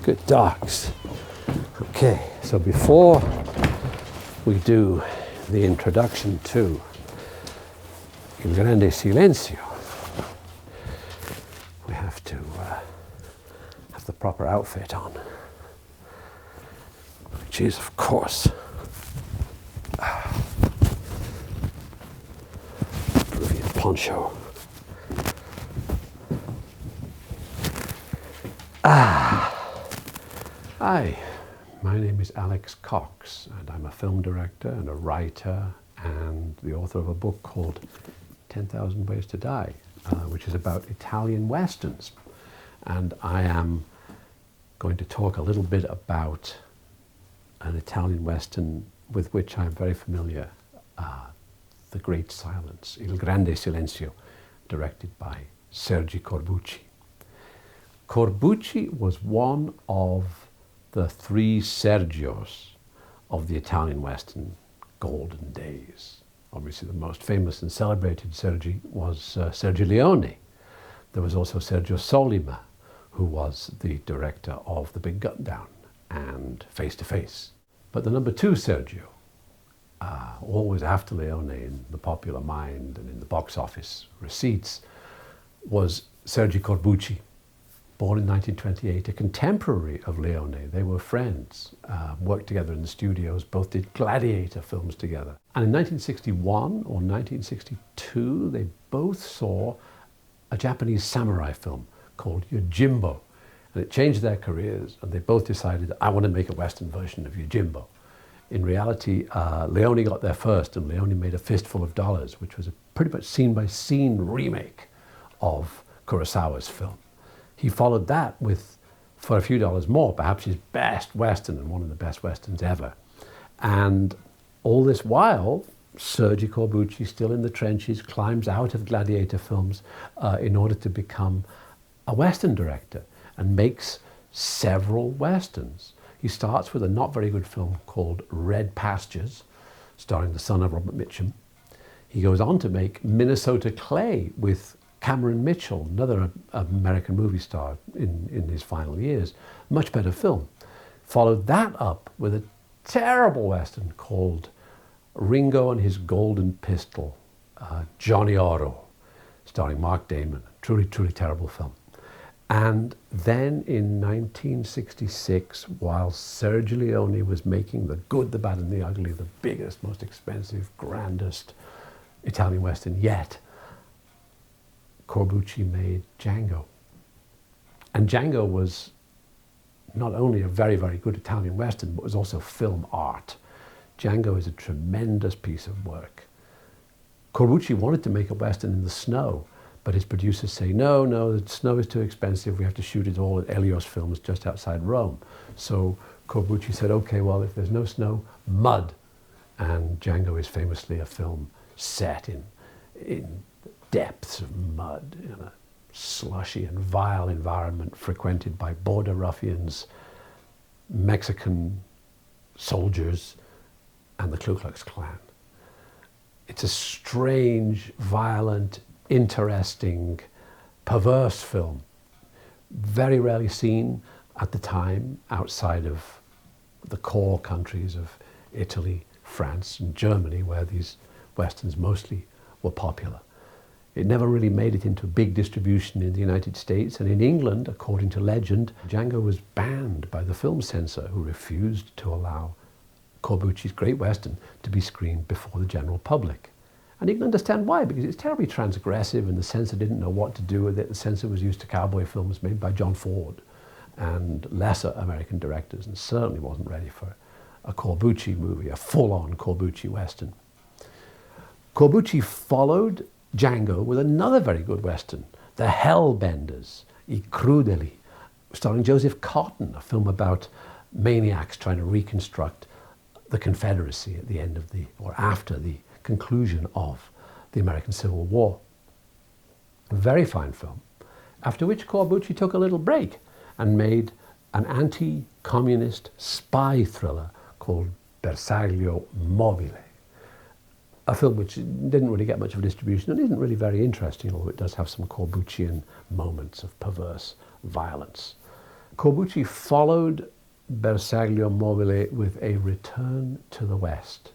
Good dogs. Okay, so before we do the introduction to Il Grande Silenzio, we have to have the proper outfit on, which is, of course, Peruvian poncho. Hi, my name is Alex Cox, and I'm a film director and a writer and the author of a book called 10,000 Ways to Die, which is about Italian westerns. And I am going to talk a little bit about an Italian western with which I'm very familiar, The Great Silence, Il Grande Silenzio, directed by Sergio Corbucci. Corbucci was one of the three Sergios of the Italian Western golden days. Obviously, the most famous and celebrated Sergi was Sergio Leone. There was also Sergio Sollima, who was the director of The Big Gun Down and Face to Face. But the number two Sergio, always after Leone in the popular mind and in the box office receipts, was Sergio Corbucci, born in 1928, a contemporary of Leone. They were friends, worked together in the studios, both did gladiator films together. And in 1961 or 1962, they both saw a Japanese samurai film called Yojimbo. And it changed their careers, and they both decided, I want to make a Western version of Yojimbo. In reality, Leone got there first, and Leone made A Fistful of Dollars, which was a pretty much scene-by-scene remake of Kurosawa's film. He followed that with For a Few Dollars More, perhaps his best Western and one of the best Westerns ever. And all this while, Sergio Corbucci, still in the trenches, climbs out of gladiator films in order to become a Western director and makes several Westerns. He starts with a not very good film called Red Pastures, starring the son of Robert Mitchum. He goes on to make Minnesota Clay with Cameron Mitchell, another American movie star in his final years. Much better film. Followed that up with a terrible Western called Ringo and His Golden Pistol, Johnny Oro, starring Mark Damon. Truly, truly terrible film. And then in 1966, while Sergio Leone was making The Good, the Bad and the Ugly, the biggest, most expensive, grandest Italian Western yet, Corbucci made Django. And Django was not only a very, very good Italian Western, but was also film art. Django is a tremendous piece of work. Corbucci wanted to make a Western in the snow, but his producers say, no, the snow is too expensive. We have to shoot it all at Elios Films just outside Rome. So Corbucci said, okay, well, if there's no snow, mud. And Django is famously a film set in depths of mud, in a slushy and vile environment frequented by border ruffians, Mexican soldiers, and the Ku Klux Klan. It's a strange, violent, interesting, perverse film, very rarely seen at the time outside of the core countries of Italy, France, and Germany, where these Westerns mostly were popular. It never really made it into big distribution in the United States, and in England, according to legend, Django was banned by the film censor, who refused to allow Corbucci's Great Western to be screened before the general public. And you can understand why, because it's terribly transgressive and the censor didn't know what to do with it. The censor was used to cowboy films made by John Ford and lesser American directors, and certainly wasn't ready for a Corbucci movie, a full-on Corbucci Western. Corbucci followed Django with another very good Western, The Hellbenders, I Crudeli, starring Joseph Cotton, a film about maniacs trying to reconstruct the Confederacy at the end of or after the conclusion of the American Civil War. A very fine film, after which Corbucci took a little break and made an anti-communist spy thriller called Bersaglio Mobile, a film which didn't really get much of a distribution and isn't really very interesting, although it does have some Corbuccian moments of perverse violence. Corbucci followed Bersaglio Mobile with a return to the West,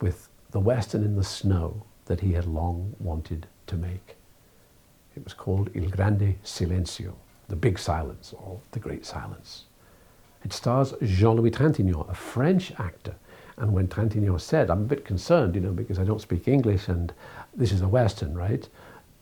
with the Western in the snow that he had long wanted to make. It was called Il Grande Silenzio, the Big Silence, or the Great Silence. It stars Jean-Louis Trintignant, a French actor. And when Trintignant said, I'm a bit concerned, because I don't speak English and this is a Western, right?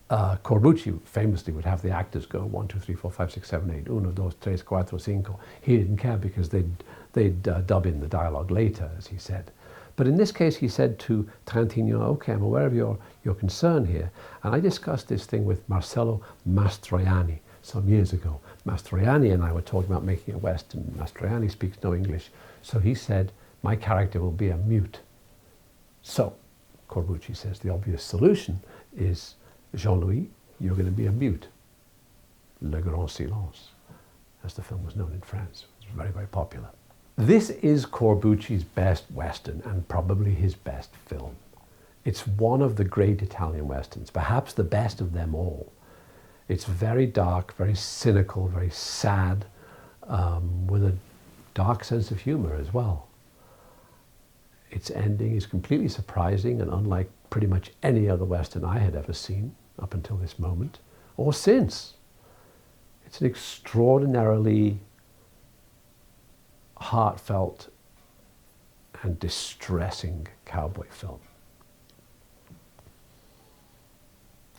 Corbucci famously would have the actors go 1, 2, 3, 4, 5, 6, 7, 8, 1, 2, 3, 4, 5. He didn't care because they'd dub in the dialogue later, as he said. But in this case, he said to Trintignant, okay, I'm aware of your concern here. And I discussed this thing with Marcello Mastroianni some years ago. Mastroianni and I were talking about making a Western. Mastroianni speaks no English. So he said, my character will be a mute. So, Corbucci says the obvious solution is, Jean-Louis, you're going to be a mute. Le Grand Silence, as the film was known in France. It was very, very popular. This is Corbucci's best Western and probably his best film. It's one of the great Italian Westerns, perhaps the best of them all. It's very dark, very cynical, very sad, with a dark sense of humor as well. Its ending is completely surprising and unlike pretty much any other Western I had ever seen up until this moment, or since. It's an extraordinarily heartfelt and distressing cowboy film.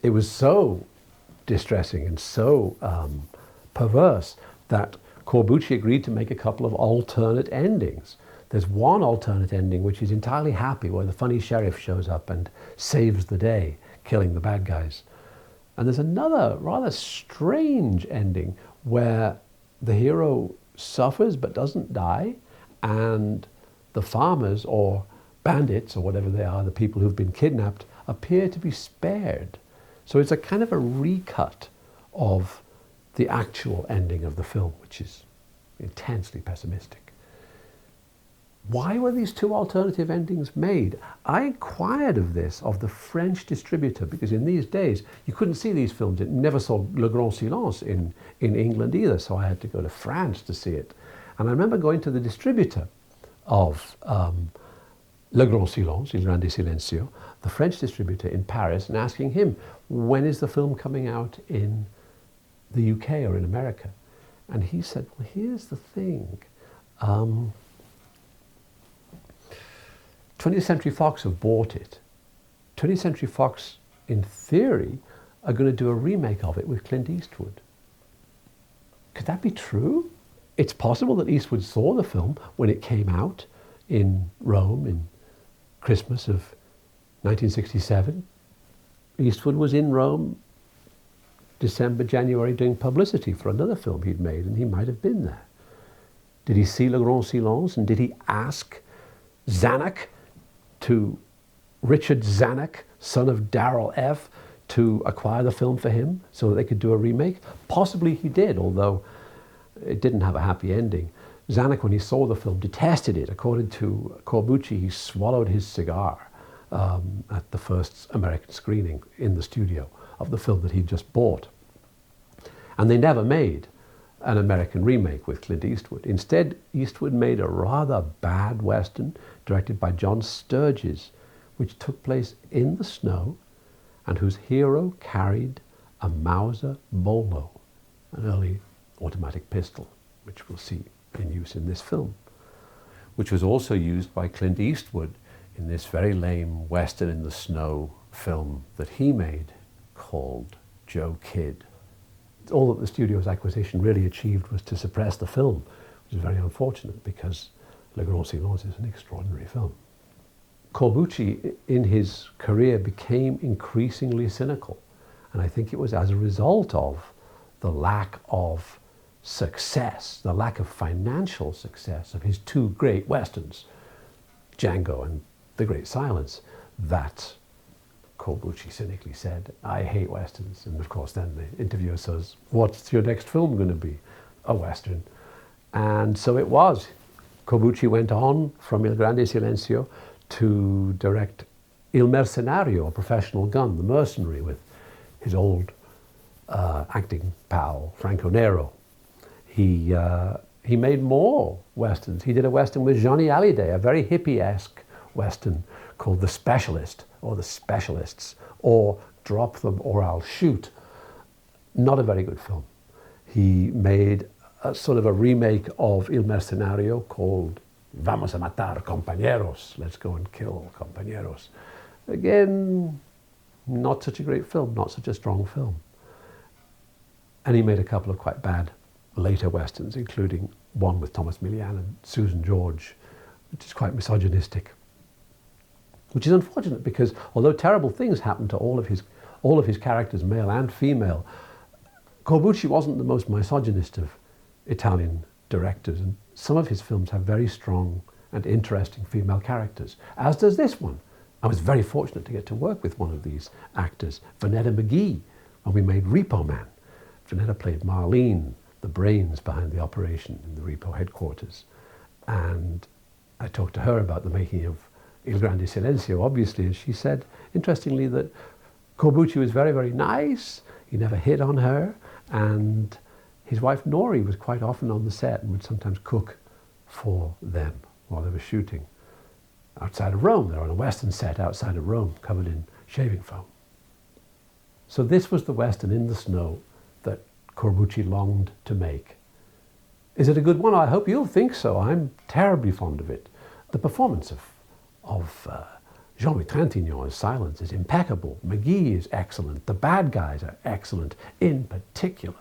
It was so distressing and so perverse that Corbucci agreed to make a couple of alternate endings. There's one alternate ending which is entirely happy, where the funny sheriff shows up and saves the day, killing the bad guys. And there's another rather strange ending where the hero suffers but doesn't die, and the farmers or bandits or whatever they are, the people who've been kidnapped, appear to be spared. So it's a kind of a recut of the actual ending of the film, which is intensely pessimistic. Why were these two alternative endings made? I inquired of this of the French distributor, because in these days you couldn't see these films. It never saw Le Grand Silence in England either, so I had to go to France to see it. And I remember going to the distributor of Le Grand Silence, Il Grande Silenzio, the French distributor in Paris, and asking him, when is the film coming out in the UK or in America? And he said, well, here's the thing. 20th Century Fox have bought it. 20th Century Fox, in theory, are going to do a remake of it with Clint Eastwood. Could that be true? It's possible that Eastwood saw the film when it came out in Rome in Christmas of 1967. Eastwood was in Rome December, January doing publicity for another film he'd made, and he might have been there. Did he see Le Grand Silence, and did he ask Zanuck, Richard Zanuck, son of Darrell F., to acquire the film for him so that they could do a remake? Possibly he did, although it didn't have a happy ending. Zanuck, when he saw the film, detested it. According to Corbucci, he swallowed his cigar at the first American screening in the studio of the film that he'd just bought. And they never made an American remake with Clint Eastwood. Instead, Eastwood made a rather bad Western directed by John Sturges, which took place in the snow and whose hero carried a Mauser Bolo, an early automatic pistol, which we'll see in use in this film, which was also used by Clint Eastwood in this very lame Western in the snow film that he made called Joe Kidd. All that the studio's acquisition really achieved was to suppress the film, which is very unfortunate because Le Grand Silence is an extraordinary film. Corbucci, in his career, became increasingly cynical, and I think it was as a result of the lack of success, the lack of financial success of his two great Westerns, Django and The Great Silence, that Corbucci cynically said, I hate Westerns. And of course then the interviewer says, what's your next film going to be? A Western. And so it was. Corbucci went on from Il Grande Silenzio to direct Il Mercenario, a professional gun, the mercenary, with his old acting pal, Franco Nero. He made more westerns. He did a western with Johnny Hallyday, a very hippie-esque western called The Specialist, or The Specialists, or Drop Them or I'll Shoot. Not a very good film. He made a sort of a remake of Il Mercenario called Vamos a matar compañeros, let's go and kill compañeros. Again, not such a great film, not such a strong film. And he made a couple of quite bad later westerns, including one with Thomas Milian and Susan George, which is quite misogynistic. Which is unfortunate because although terrible things happened to all of his characters, male and female, Corbucci wasn't the most misogynist of Italian directors, and some of his films have very strong and interesting female characters, as does this one. I was very fortunate to get to work with one of these actors, Vanetta McGee, when we made Repo Man. Vanetta played Marlene, the brains behind the operation in the Repo headquarters. And I talked to her about the making of Il Grande Silenzio, obviously, and she said, interestingly, that Corbucci was very, very nice. He never hit on her, and his wife Nori was quite often on the set and would sometimes cook for them while they were shooting outside of Rome. They're on a western set outside of Rome, covered in shaving foam. So this was the western in the snow that Corbucci longed to make. Is it a good one? I hope you'll think so. I'm terribly fond of it. The performance of Jean-Louis Trintignant's Silence is impeccable. McGee is excellent. The bad guys are excellent. In particular,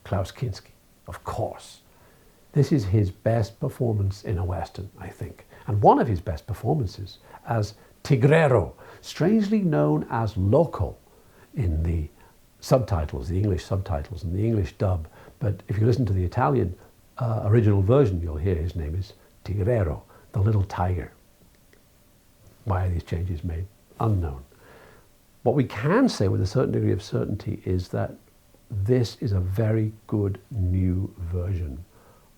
Klaus Kinski, of course. This is his best performance in a western, I think. And one of his best performances as Tigrero, strangely known as Loco in the subtitles, the English subtitles and the English dub. But if you listen to the Italian original version, you'll hear his name is Tigrero, the little tiger. Why are these changes made? Unknown. What we can say with a certain degree of certainty is that this is a very good new version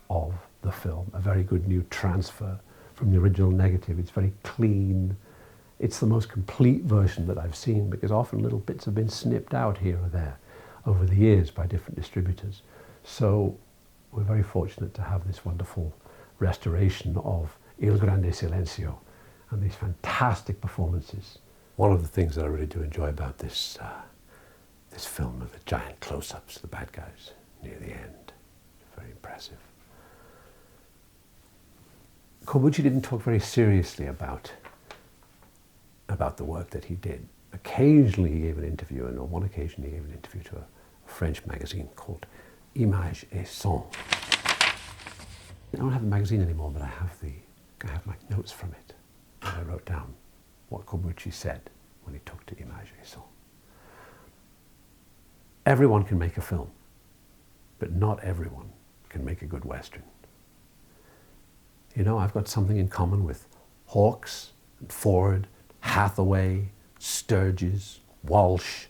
of the film, a very good new transfer from the original negative. It's very clean. It's the most complete version that I've seen, because often little bits have been snipped out here or there over the years by different distributors. So we're very fortunate to have this wonderful restoration of Il Grande Silenzio and these fantastic performances. One of the things that I really do enjoy about this film are the giant close-ups, the bad guys near the end. Very impressive. Corbucci didn't talk very seriously about the work that he did. Occasionally he gave an interview, and on one occasion he gave an interview to a French magazine called Images et Son. I don't have the magazine anymore, but I have my notes from it. And I wrote down what Corbucci said when he talked to Images et Son. Everyone can make a film, but not everyone can make a good Western. You know, I've got something in common with Hawks and Ford, Hathaway, Sturges, Walsh,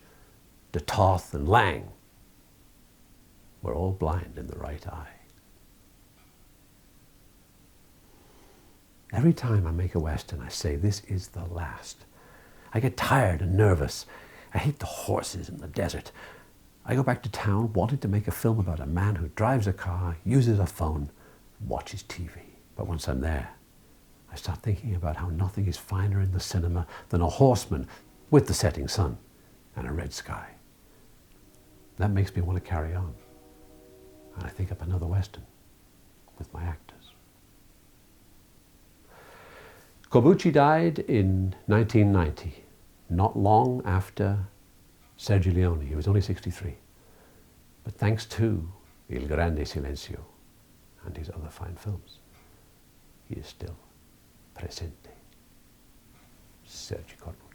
de Toth and Lang. We're all blind in the right eye. Every time I make a Western, I say, this is the last. I get tired and nervous. I hate the horses in the desert. I go back to town wanting to make a film about a man who drives a car, uses a phone, watches TV. But once I'm there, I start thinking about how nothing is finer in the cinema than a horseman with the setting sun and a red sky. That makes me want to carry on. And I think up another Western with my actors. Corbucci died in 1990, not long after Sergio Leone. He was only 63. But thanks to Il Grande Silenzio and his other fine films, he is still presente. Sergio Corbucci.